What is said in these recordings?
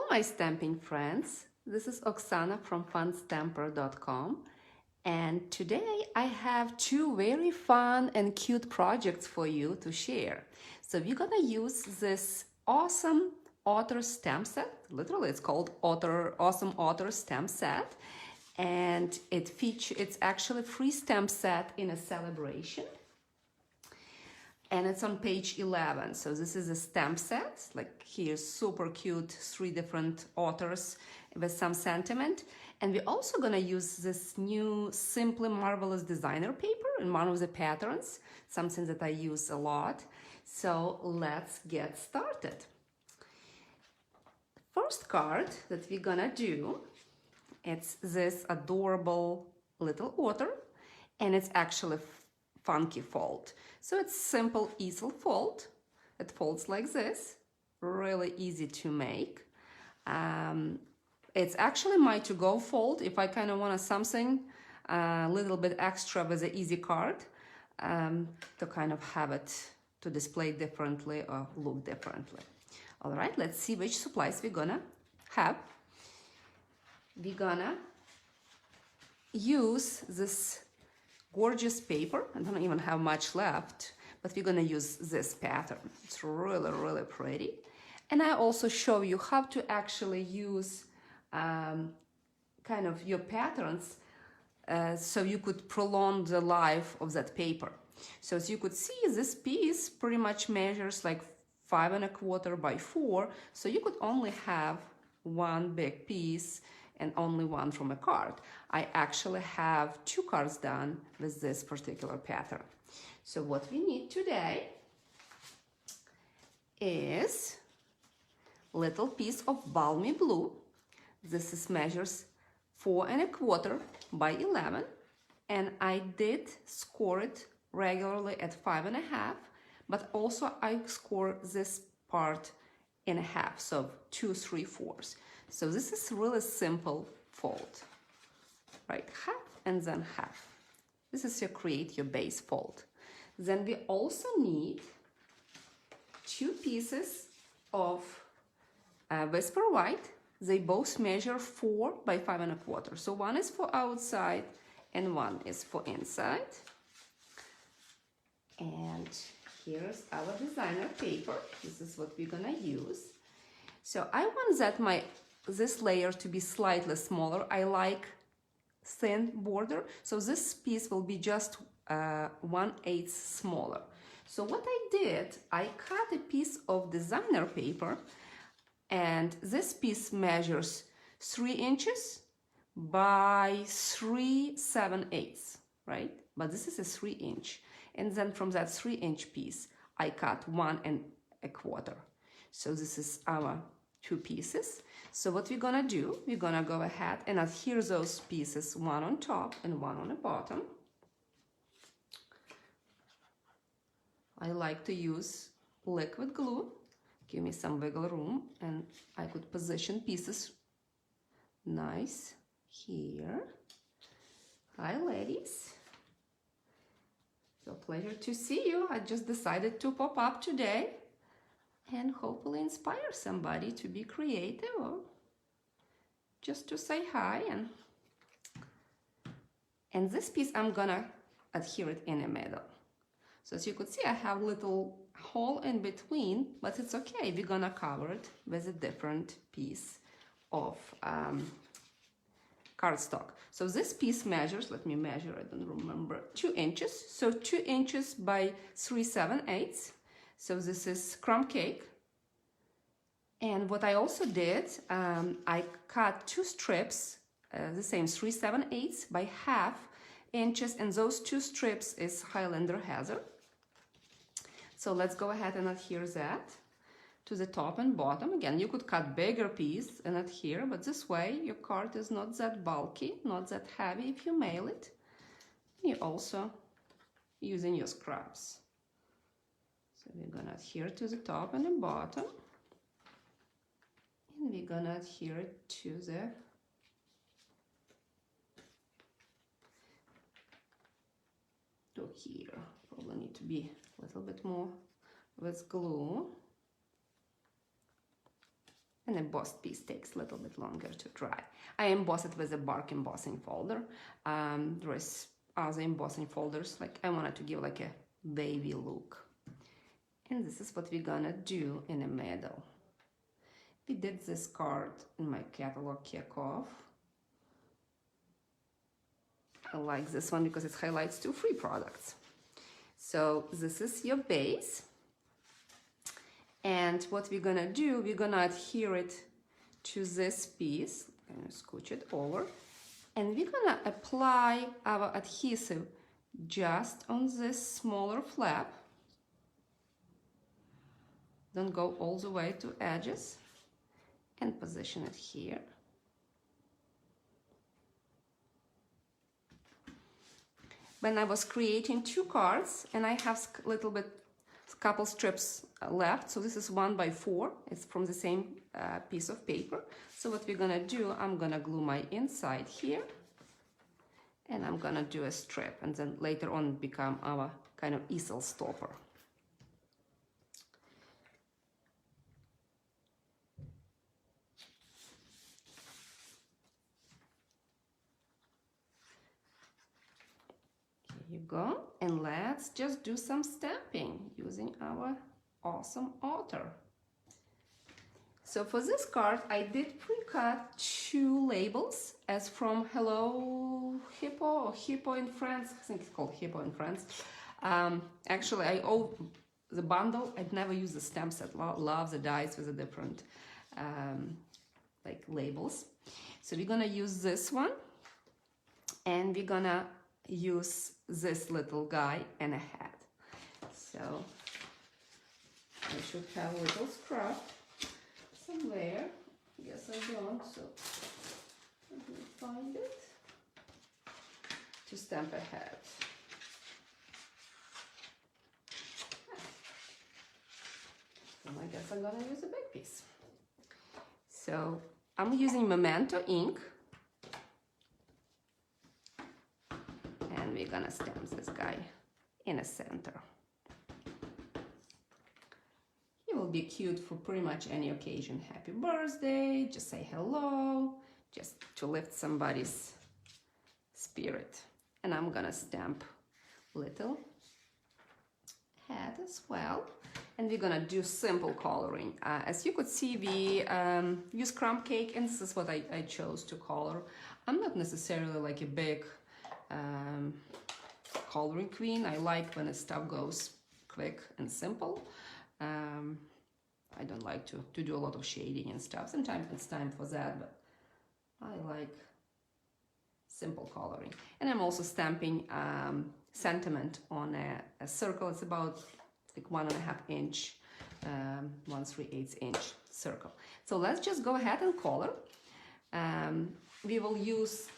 my stamping friends, this is Oksana from funstamper.com, and today I have two very fun and cute projects for you to share. So we're gonna use this awesome Otter stamp set. Literally it's called Awesome Otter stamp set, and it's actually a free stamp set in a celebration. And it's on page 11. So this is a stamp set, like here's super cute, 3 different otters with some sentiment. And we're also gonna use this new Simply Marvelous designer paper in one of the patterns, something that I use a lot. So let's get started. First card that we're gonna do, it's this adorable little otter, and it's actually funky fold. So it's simple easel fold. It folds like this, really easy to make. It's actually my to-go fold if I kind of want something a little bit extra with the easy card to kind of have it to display differently or look differently. All right, let's see which supplies we're gonna have. We're gonna use this gorgeous paper. I don't even have much left, but we're gonna use this pattern. It's really, really pretty. And I also show you how to actually use kind of your patterns so you could prolong the life of that paper. So as you could see, this piece pretty much measures like 5 1/4 by 4. So you could only have one big piece and only one from a card. I actually have 2 cards done with this particular pattern. So what we need today is a little piece of balmy blue. This measures 4 1/4 by 11, and I did score it regularly at 5 1/2, but also I score this part in half, so 2 3/4. So this is really simple fold, right? Half and then half. This is create your base fold. Then we also need 2 pieces of Whisper White. They both measure 4 by 5 1/4. So one is for outside and one is for inside. And here's our designer paper. This is what we're gonna use. So I want that this layer to be slightly smaller. I like thin border, so this piece will be just 1/8 smaller. So what I did, I cut a piece of designer paper, and this piece measures 3 inches by 3 7/8, right? But this is a 3 inch. And then from that 3 inch piece, I cut 1 1/4. So this is our 2 pieces. So what we're gonna do, we're gonna go ahead and adhere those pieces, one on top and one on the bottom. I like to use liquid glue. Give me some wiggle room, and I could position pieces nice here. Hi ladies. So pleasure to see you. I just decided to pop up today and hopefully inspire somebody to be creative or just to say hi. And this piece, I'm gonna adhere it in the middle. So as you could see, I have little hole in between, but it's okay. We're gonna cover it with a different piece of cardstock. So this piece measures, let me measure, I don't remember, 2 inches. So 2 inches by 3 7/8. So this is crumb cake. And what I also did, I cut 2 strips, the same 3 7/8 by 1/2 inches, and those 2 strips is Highlander Heather. So let's go ahead and adhere that to the top and bottom. Again, you could cut bigger piece and adhere, but this way your card is not that bulky, not that heavy if you mail it. You're also using your scraps. So we're gonna adhere to the top and the bottom. And we're gonna adhere it to here. Probably need to be a little bit more with glue. An embossed piece takes a little bit longer to dry. I emboss it with a bark embossing folder. There is other embossing folders, like I wanted to give like a baby look. And this is what we're gonna do in the middle. We did this card in my catalog kickoff. I like this one because it highlights 2 free products. So this is your base. And what we're gonna do, we're gonna adhere it to this piece. I'm gonna scooch it over. And we're gonna apply our adhesive just on this smaller flap. Don't go all the way to edges. And position it here. When I was creating 2 cards, and I have couple strips left, so this is 1 by 4. It's from the same piece of paper. So what we're gonna do, I'm gonna glue my inside here, and I'm gonna do a strip, and then later on become our kind of easel stopper. You go, and let's just do some stamping using our awesome otter. So for this card, I did pre-cut 2 labels as from Hello Hippo or Hippo in France. I think it's called Hippo in France. Actually, I owe the bundle. I'd never use the stamp set. Love the dies with the different like labels. So we're gonna use this one, and we're gonna use this little guy and a hat. So I should have a little scrap somewhere. I guess I don't, so let me find it to stamp a hat. So I guess I'm gonna use a big piece. So I'm using Memento ink. We're gonna stamp this guy in the center. He will be cute for pretty much any occasion. Happy birthday, just say hello, just to lift somebody's spirit. And I'm gonna stamp little head as well. And we're gonna do simple coloring. As you could see, we use crumb cake, and this is what I chose to color. I'm not necessarily like a big coloring queen. I like when the stuff goes quick and simple. I don't like to do a lot of shading and stuff. Sometimes it's time for that, but I like simple coloring. And I'm also stamping sentiment on a circle. It's about like 1.5 inch, 1/3 inch circle. So let's just go ahead and color. We will use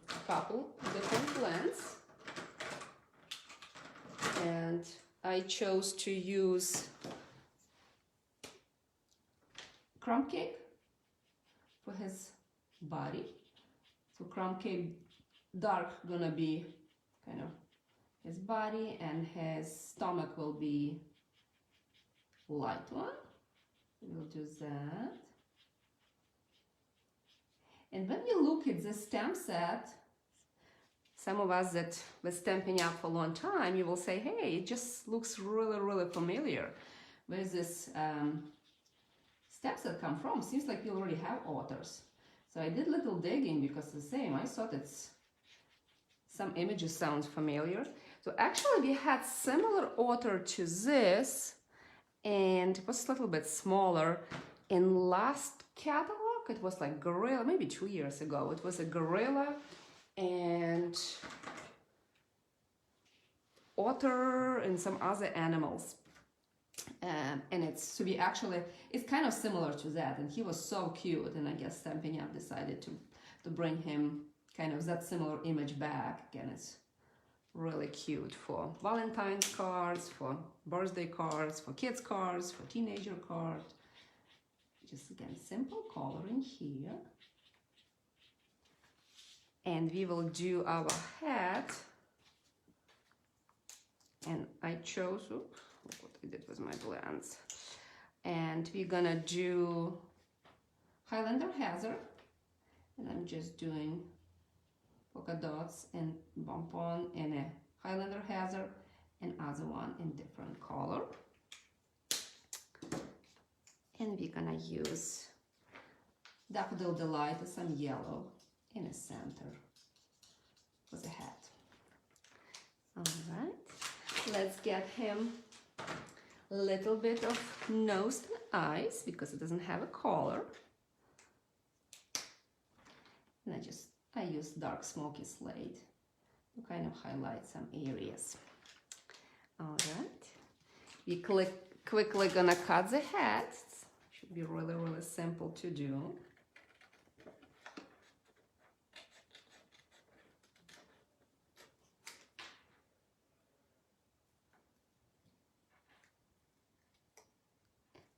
a couple different blends, and I chose to use crumb cake for his body. So crumb cake dark gonna be kind of his body, and his stomach will be light one. We'll do that. And when you look at the stamp set, some of us that were stamping up for a long time, you will say, hey, it just looks really familiar. Where does this stamp set come from? Seems like we already have Otters. So I did a little digging because the same, I thought some images sound familiar. So actually we had similar Otter to this, and it was a little bit smaller. In last catalog, it was like gorilla, maybe 2 years ago. It was a gorilla and otter and some other animals. And it's kind of similar to that, and he was so cute, and I guess Stampin' Up decided to bring him kind of that similar image back. Again, it's really cute for Valentine's cards, for birthday cards, for kids cards, for teenager cards. Just again, simple coloring here. And we will do our hat. And I chose, oops, look what I did with my blends. And we're gonna do Highlander Hazard, and I'm just doing polka dots and bump on in a Highlander Hazard and other one in different color. And we're gonna use Daffodil Delight and some yellow in the center for the hat. All right, let's get him a little bit of nose and eyes because it doesn't have a collar. And I use dark smoky slate to kind of highlight some areas. All right, we quickly gonna cut the hat. Should be really, really simple to do.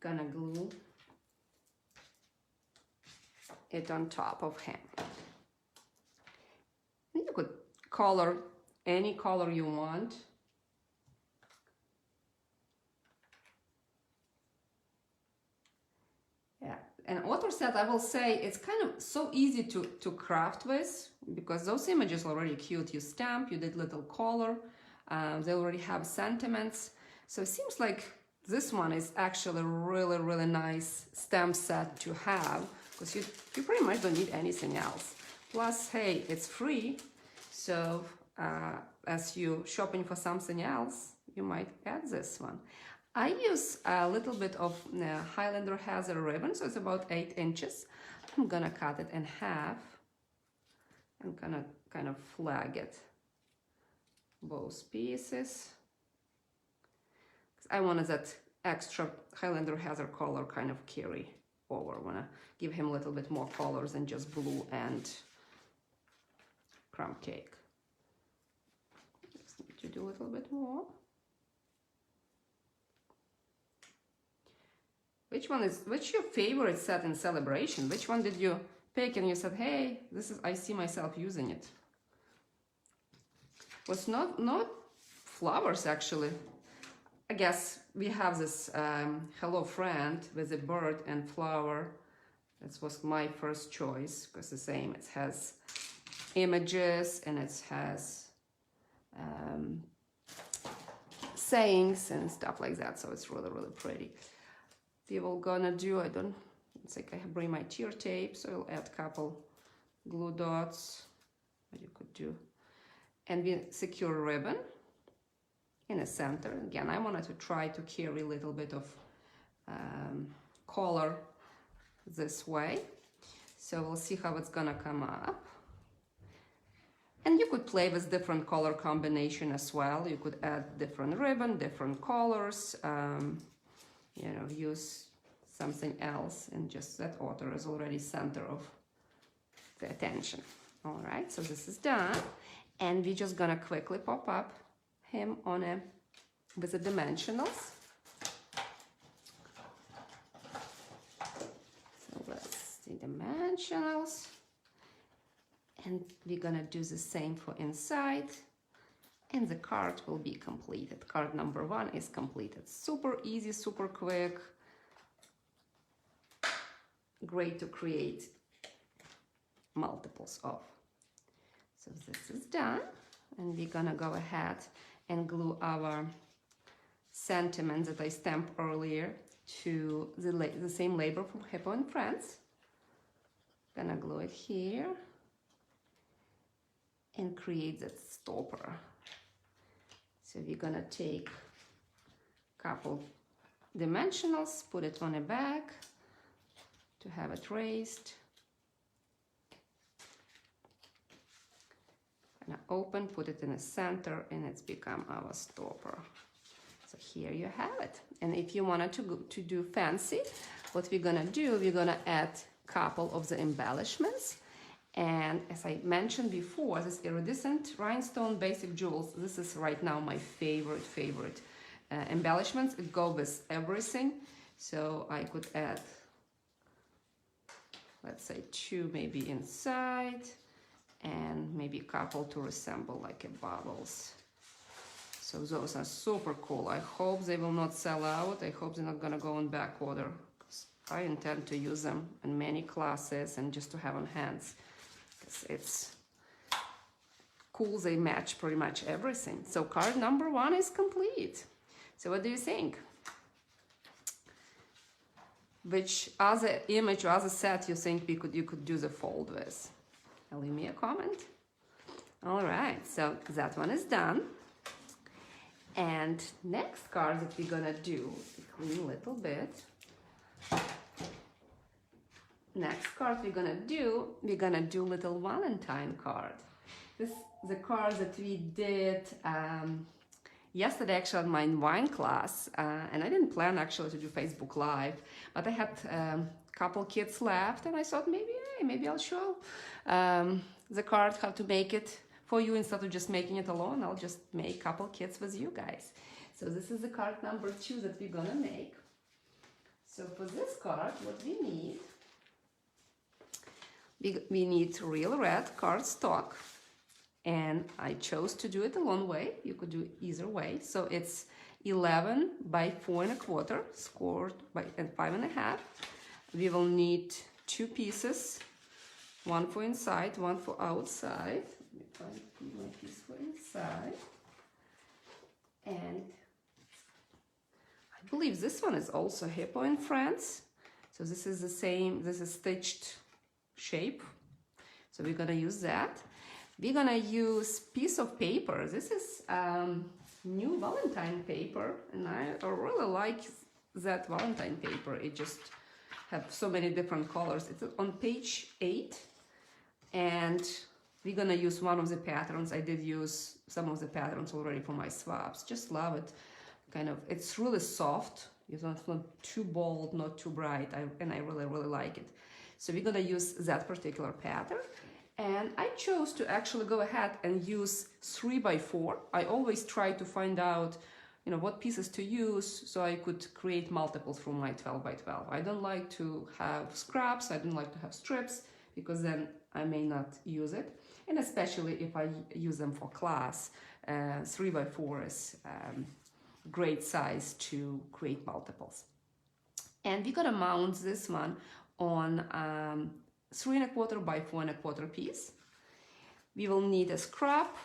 Gonna glue it on top of him. You could color any color you want. Yeah, and Otter set, I will say, it's kind of so easy to craft with because those images are already cute. You stamp, you did little color, they already have sentiments. So it seems like this one is actually a really, really nice stamp set to have because you pretty much don't need anything else. Plus, hey, it's free, so as you shopping for something else, you might add this one. I use a little bit of Highlander Hazard ribbon, so it's about 8 inches. I'm gonna cut it in half. I'm gonna kind of flag it, both pieces. I wanted that extra Highlander Hazard color kind of carry over. I want to give him a little bit more colors than just blue and crumb cake. Just need to do a little bit more. Which your favorite set in celebration? Which one did you pick and you said, hey, I see myself using it? Was not flowers actually. I guess we have this Hello Friend with a bird and flower. That was my first choice because the same, it has images and it has sayings and stuff like that, so it's really, really pretty. We will gonna do, I think I bring my tear tape, so I'll add a couple glue dots, what you could do. And we secure ribbon in the center. Again, I wanted to try to carry a little bit of color this way. So we'll see how it's gonna come up. And you could play with different color combination as well. You could add different ribbon, different colors, you know, use something else, and just that otter is already center of the attention. All right, so this is done. And we're just gonna quickly pop up him on with the dimensionals. So let's see dimensionals. And we're gonna do the same for inside. And the card will be completed. Card number 1 is completed. Super easy, super quick. Great to create multiples of. So this is done. And we're gonna go ahead and glue our sentiments that I stamped earlier to the same label from Hippo and Friends. Gonna glue it here and create that stopper. So we're gonna take a couple dimensionals, put it on the back to have it raised. Gonna open, put it in the center, and it's become our stopper. So here you have it. And if you wanted to do fancy, what we're gonna do, we're gonna add a couple of the embellishments. And as I mentioned before, this iridescent rhinestone basic jewels, this is right now my favorite embellishments. It goes with everything. So I could add, let's say 2 maybe inside, and maybe a couple to resemble like a bubbles. So those are super cool. I hope they will not sell out. I hope they're not gonna go in back order. I intend to use them in many classes and just to have on hands. It's cool, they match pretty much everything. So card number 1 is complete. So what do you think? Which other image or other set you think you could do the fold with? Leave me a comment. All right, so that one is done. And next card that we're gonna do, clean a little bit. Next card we're gonna do little Valentine card. This is the card that we did yesterday actually on my wine class, and I didn't plan actually to do Facebook Live, but I had a couple kids left, and I thought maybe I'll show the card how to make it for you instead of just making it alone. I'll just make a couple kits with you guys. So this is the card number 2 that we're gonna make. So for this card, what we need real red cardstock, and I chose to do it a long way. You could do it either way. So it's 11 by 4 1/4, scored by 5 1/2. We will need 2 pieces, one for inside, one for outside. Let me find my piece for inside. And I believe this one is also Hippo in France. So this is the same, this is stitched shape. So we're gonna use that. We're gonna use piece of paper. This is new Valentine paper, and I really like that Valentine paper. It just have so many different colors. It's on page 8, and we're gonna use one of the patterns. I did use some of the patterns already for my swaps. Just love it. Kind of, it's really soft. It's not too bold, not too bright, and I really like it. So we're gonna use that particular pattern. And I chose to actually go ahead and use 3 by 4. I always try to find out, what pieces to use so I could create multiples from my 12 by 12. I don't like to have scraps, I don't like to have strips, because then I may not use it. And especially if I use them for class, 3 by 4 is great size to create multiples. And we're gonna mount this one on 3 1/4 by 4 1/4 piece. We will need a scrap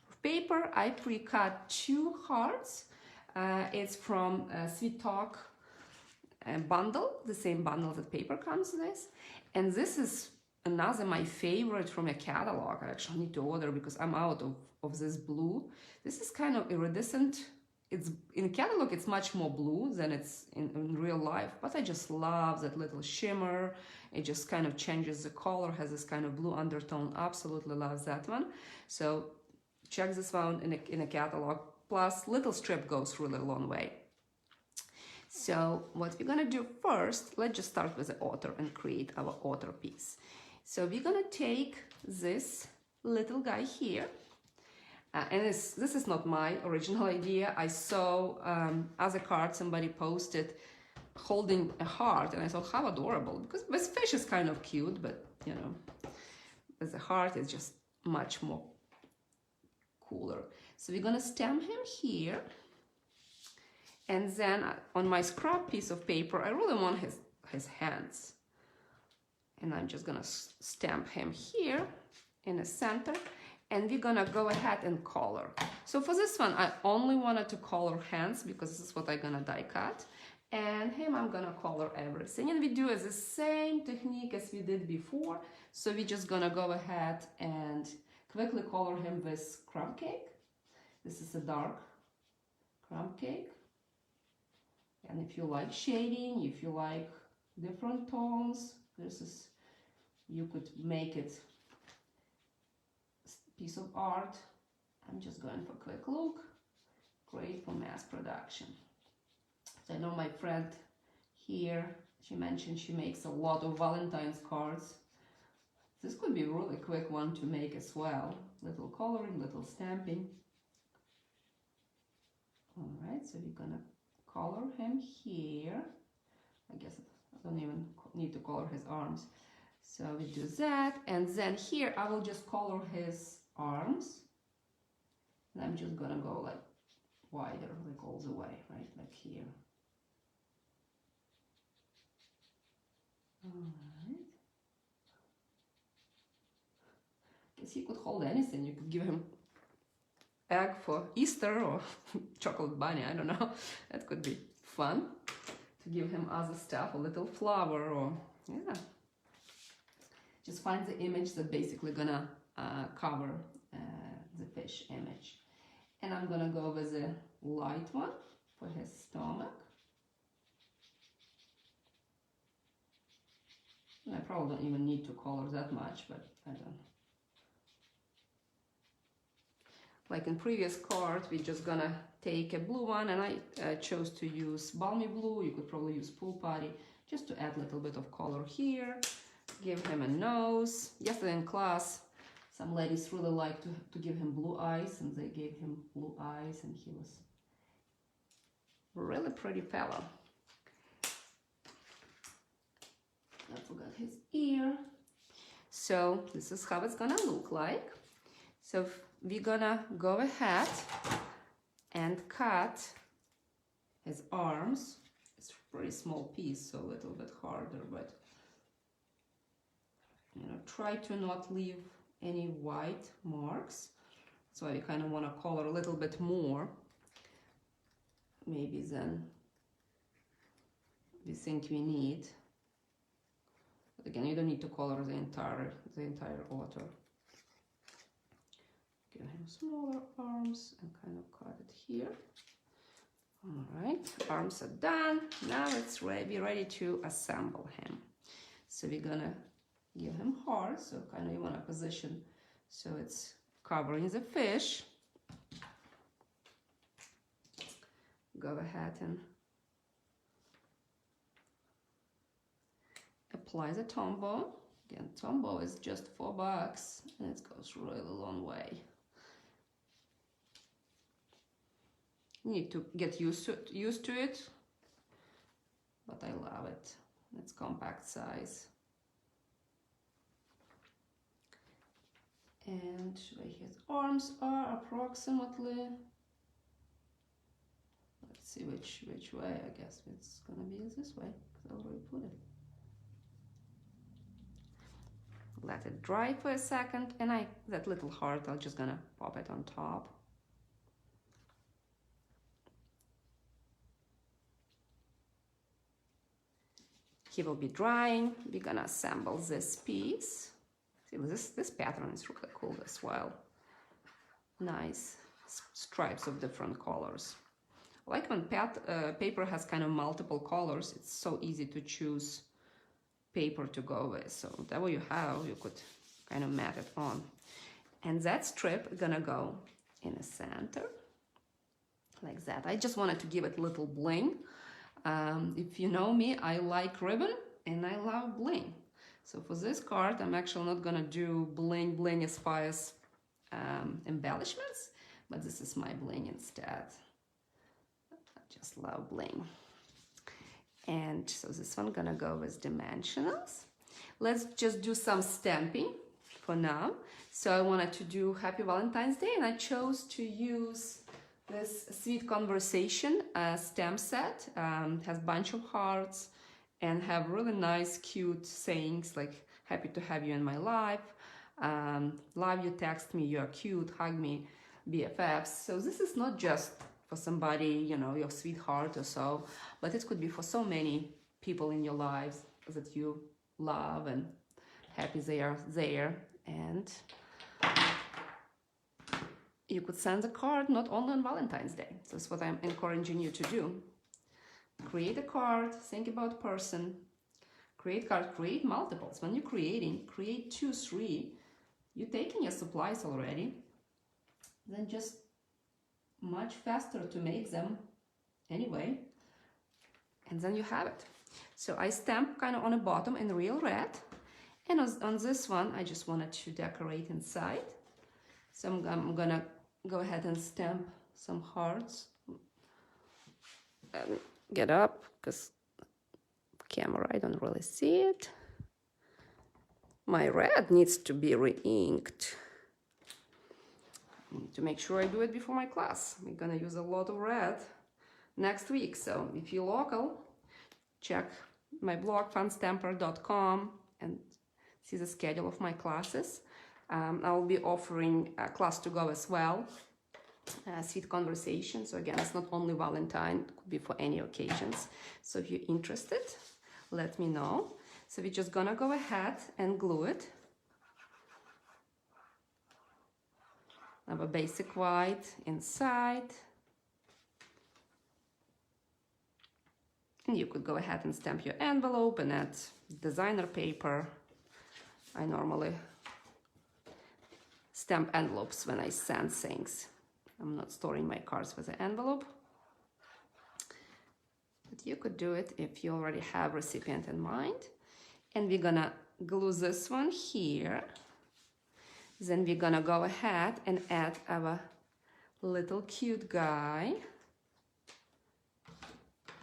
of paper. I pre-cut 2 hearts. It's from Sweet Talk bundle, the same bundle that paper comes with. And this is another my favorite from a catalog. I actually need to order because I'm out of this blue. This is kind of iridescent. It's in catalog, it's much more blue than it's in real life, but I just love that little shimmer. It just kind of changes the color, has this kind of blue undertone. Absolutely love that one. So check this one in a catalog. Plus, little strip goes really a long way. So what we're gonna do first, let's just start with the otter and create our otter piece. So we're gonna take this little guy here. And this is not my original idea. I saw as a card somebody posted holding a heart, and I thought how adorable, because this fish is kind of cute, but with a heart it's just much more cooler. So we're gonna stamp him here, and then on my scrap piece of paper I really want his hands, and I'm just gonna stamp him here in the center. And we're gonna go ahead and color. So for this one, I only wanted to color hands because this is what I'm gonna die cut. And him, I'm gonna color everything. And we do the same technique as we did before. So we're just gonna go ahead and quickly color him with crumb cake. This is a dark crumb cake. And if you like shading, if you like different tones, you could make it piece of art. I'm just going for a quick look. Great for mass production. So I know my friend here, she mentioned she makes a lot of Valentine's cards. This could be a really quick one to make as well. Little coloring, little stamping. All right, so we're gonna color him here. I guess I don't even need to color his arms. So we do that, and then here I will just color his arms, and I'm just gonna go like wider, like all the way, right, like here. Alright. Guess he could hold anything. You could give him egg for Easter or chocolate bunny, I don't know. That could be fun to give him other stuff, a little flower or yeah. Just find the image that basically gonna cover the fish image. And I'm gonna go with the light one for his stomach. And I probably don't even need to color that much, but I don't. Like in previous card, we're just gonna take a blue one, and I chose to use balmy blue. You could probably use pool party, just to add a little bit of color here. Give him a nose. Yesterday in class, some ladies really liked to give him blue eyes, and they gave him blue eyes, and he was a really pretty fellow. I forgot his ear. So this is how it's gonna look like. So we're gonna go ahead and cut his arms. It's a pretty small piece, so a little bit harder, but you know, try to not leave any white marks. So I kind of want to color a little bit more, maybe than we think we need. But again, you don't need to color the entire otter. Give him smaller arms and kind of cut it here. All right, arms are done. Now let's be ready to assemble him. So we're gonna give him hard, so kind of you want to position so it's covering the fish. Go ahead and apply the tombow. Again, tombow is just $4 and it goes really a long way. You need to get used to it, but I love it. It's compact size. And where his arms are approximately, let's see which way. I guess it's gonna be this way because I already put it. Let it dry for a second, and that little heart, I'm just gonna pop it on top. He will be drying. We're gonna assemble this piece. See, this pattern is really cool as well. Nice stripes of different colors. I like when paper has kind of multiple colors. It's so easy to choose paper to go with. So whatever you have, you could kind of mat it on. And that strip is gonna go in the center, like that. I just wanted to give it a little bling. If you know me, I like ribbon and I love bling. So for this card, I'm actually not gonna do bling as far as embellishments, but this is my bling instead. I just love bling. And so this one gonna go with dimensionals. Let's just do some stamping for now. So I wanted to do Happy Valentine's Day, and I chose to use this Sweet Conversation stamp set. Has a bunch of hearts and have really nice, cute sayings like happy to have you in my life, love you, text me, you're cute, hug me, BFFs. So this is not just for somebody, you know, your sweetheart or so, but it could be for so many people in your lives that you love and happy they are there. And you could send a card not only on Valentine's Day. That's what I'm encouraging you to do. Create a card, think about person, create cards, create multiples. When you're creating, create 2, 3. You're taking your supplies already, then just much faster to make them anyway, and then you have it. So I stamp kind of on the bottom in real red, and on this one I just wanted to decorate inside. So I'm gonna go ahead and stamp some hearts. Get up, because camera, I don't really see it. My red needs to be re-inked. To make sure I do it before my class. We're gonna use a lot of red next week, so if you're local, check my blog, funstamper.com, and see the schedule of my classes. I'll be offering a class to go as well, Sweet Conversation. So again, it's not only Valentine, it could be for any occasions. So if you're interested, let me know. So we're just gonna go ahead and glue it. I have a basic white inside. And you could go ahead and stamp your envelope and add designer paper. I normally stamp envelopes when I send things. I'm not storing my cards with an envelope. But you could do it if you already have recipient in mind. And we're gonna glue this one here. Then we're gonna go ahead and add our little cute guy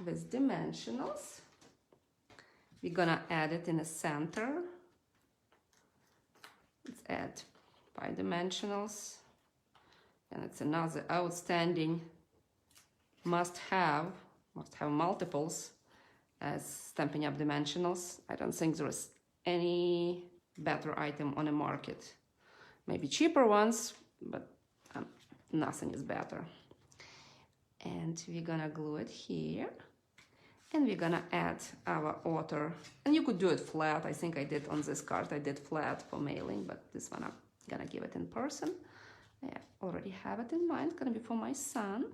with dimensionals. We're gonna add it in the center. Let's add 5 dimensionals. And it's another outstanding must-have multiples as Stampin' Up! Dimensionals. I don't think there is any better item on the market. Maybe cheaper ones, but nothing is better. And we're gonna glue it here. And we're gonna add our otter. And you could do it flat. I think I did on this card, I did flat for mailing, but this one I'm gonna give it in person. I already have it in mind. It's gonna be for my son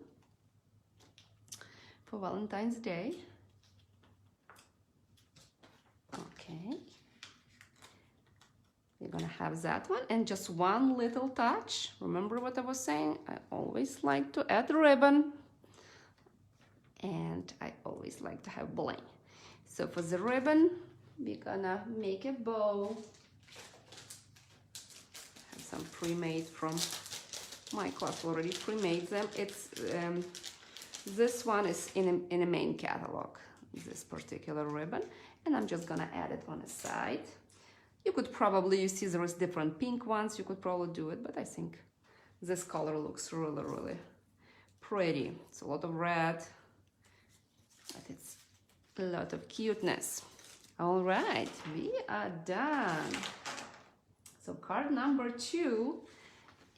for Valentine's Day. Okay. We're gonna have that one, and just one little touch. Remember what I was saying? I always like to add ribbon, and I always like to have bling. So for the ribbon, we're gonna make a bow. I have some pre-made from my class, already pre-made them. It's this one is in a main catalog, this particular ribbon, and I'm just gonna add it on the side. You could probably, you see there is different pink ones, you could probably do it, but I think this color looks really, really pretty. It's a lot of red, but it's a lot of cuteness. All right, we are done. So card number 2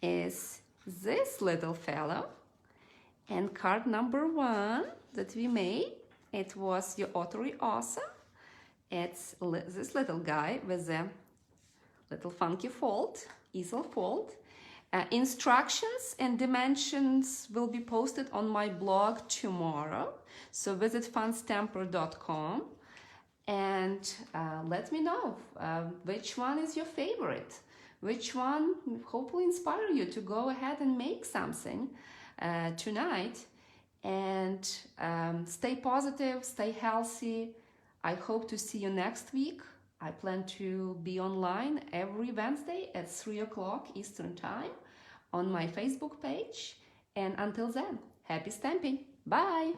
is this little fellow, and card number 1 that we made, it was your Ottery Awesome. It's this little guy with a little funky fold, easel fold. Instructions and dimensions will be posted on my blog tomorrow. So visit funstamper.com and let me know which one is your favorite. Which one hopefully inspire you to go ahead and make something tonight. And stay positive, stay healthy. I hope to see you next week. I plan to be online every Wednesday at 3 o'clock Eastern Time on my Facebook page. And until then, happy stamping. Bye!